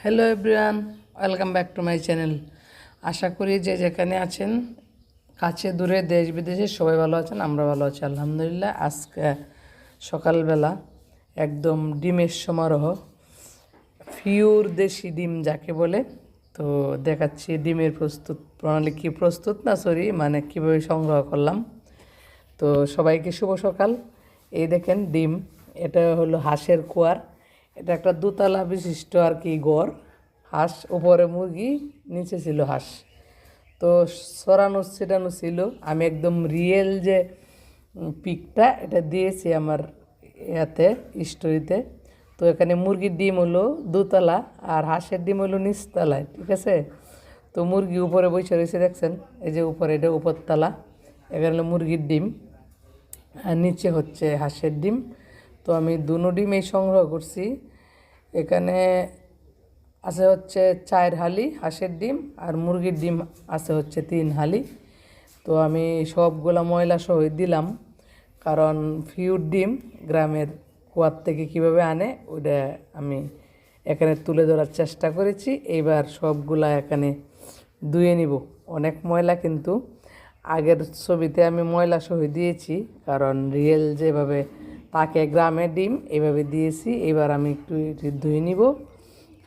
Hello everyone, welcome back to my channel. আশা করি যে যেখানে আছেন, কাছে দূরে দেশ বিদেশে সবাই ভালো আছেন। আমরা ভালো আছি আলহামদুলিল্লাহ। আজকে সকালবেলা একদম ডিমের সমারোহ, পিওর দেশি ডিম যাকে বলে। তো দেখাচ্ছি ডিমের প্রস্তুত প্রণালী, কি প্রস্তুত না সরি মানে কীভাবে সংগ্রহ করলাম। তো সবাইকে শুভ সকাল। এই দেখেন ডিম, এটা হলো হাঁসের কুয়ার। এটা একটা দোতলা বিশিষ্ট আর কি গড়। হাঁস উপরে মুরগি, নিচে ছিল হাঁস। তো সরানো ছিটানো ছিল। আমি একদম রিয়েল যে পিকটা এটা দিয়েছি আমার ইয়াতে স্টোরিতে। তো এখানে মুরগির ডিম হলো দোতলা আর হাঁসের ডিম হলো নিচতলায়, ঠিক আছে। তো মুরগি উপরে বসে রয়েছে দেখছেন, এই যে উপরে এটা উপরতলা। এখানে হলো মুরগির ডিম আর নিচে হচ্ছে হাঁসের ডিম। তো আমি দুটো ডিমই সংগ্রহ করছি। এখানে আছে হচ্ছে 4 হালি হাঁসের ডিম আর মুরগির ডিম আছে হচ্ছে 3 হালি। তো আমি সবগুলা ময়লা সহ দিলাম, কারণ ফিউর ডিম গ্রামের কুয়ার থেকে কীভাবে আনে ওটা আমি এখানে তুলে ধরার চেষ্টা করেছি। এইবার সবগুলা এখানে ধুয়ে নিব। অনেক ময়লা, কিন্তু আগের ছবিতে আমি ময়লা সহ দিয়েছি, কারণ রিয়েল যেভাবে তাকে গ্রামের ডিম এইভাবে দিয়েছি। এবার আমি একটু ধুয়ে নিব,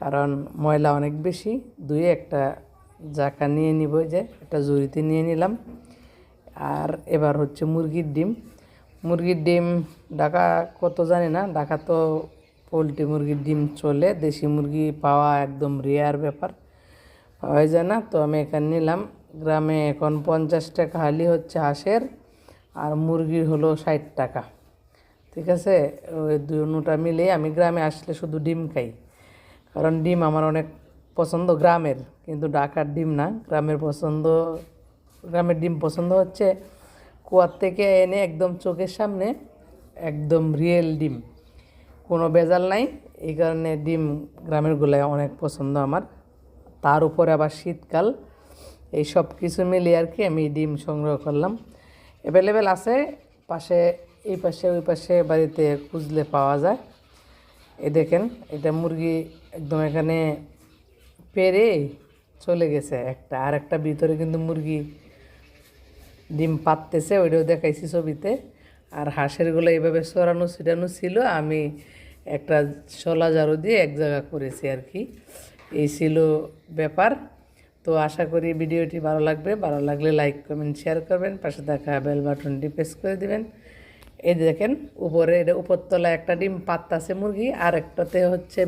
কারণ ময়লা অনেক বেশি। ধুয়ে একটা জায়গা নিয়ে নিব, যে একটা ঝুড়িতে নিয়ে নিলাম। আর এবার হচ্ছে মুরগির ডিম ঢাকা কত জানি না, ঢাকা তো পোলট্রি মুরগির ডিম চলে, দেশি মুরগি পাওয়া একদম রেয়ার ব্যাপার, পাওয়া যায় না। তো আমি এখানে নিলাম। গ্রামে এখন 50 টাকা হালি হচ্ছে হাঁসের, আর মুরগির হলো 60 টাকা, ঠিক আছে। ওই দুটা মিলে আমি গ্রামে আসলে শুধু ডিম খাই, কারণ ডিম আমার অনেক পছন্দ গ্রামের, কিন্তু ঢাকার ডিম না। গ্রামের ডিম পছন্দ হচ্ছে কুয়ার থেকে এনে একদম চোখের সামনে, একদম রিয়েল ডিম, কোনো ভেজাল নাই। এই কারণে ডিম গ্রামের গুলাই অনেক পছন্দ আমার। তার উপরে আবার শীতকাল, এই সব কিছু মিলিয়ে আর কি আমি ডিম সংগ্রহ করলাম। অ্যাভেলেবেল আছে পাশে, এই পাশে ওই পাশে বাড়িতে খুঁজলে পাওয়া যায়। এই দেখেন, এটা মুরগি একদম এখানে পেরে চলে গেছে একটা, আর একটা ভিতরে কিন্তু মুরগি ডিম পাততেছে, ওইটাও দেখাইছি ছবিতে। আর হাঁসেরগুলো এইভাবে সরানো ছিটানো ছিল, আমি একটা শলা ঝাড়ু দিয়ে এক জায়গা করেছি আর কি। এই ছিল ব্যাপার। তো আশা করি ভিডিওটি ভালো লাগবে। ভালো লাগলে লাইক কমেন্ট শেয়ার করবেন, পাশে দেখা বেল বাটনটি প্রেস করে দিবেন। এই দেখেন উপরে, এটা উপরতলায় একটা ডিম পাততাছে মুরগি, আর একটাতে হচ্ছে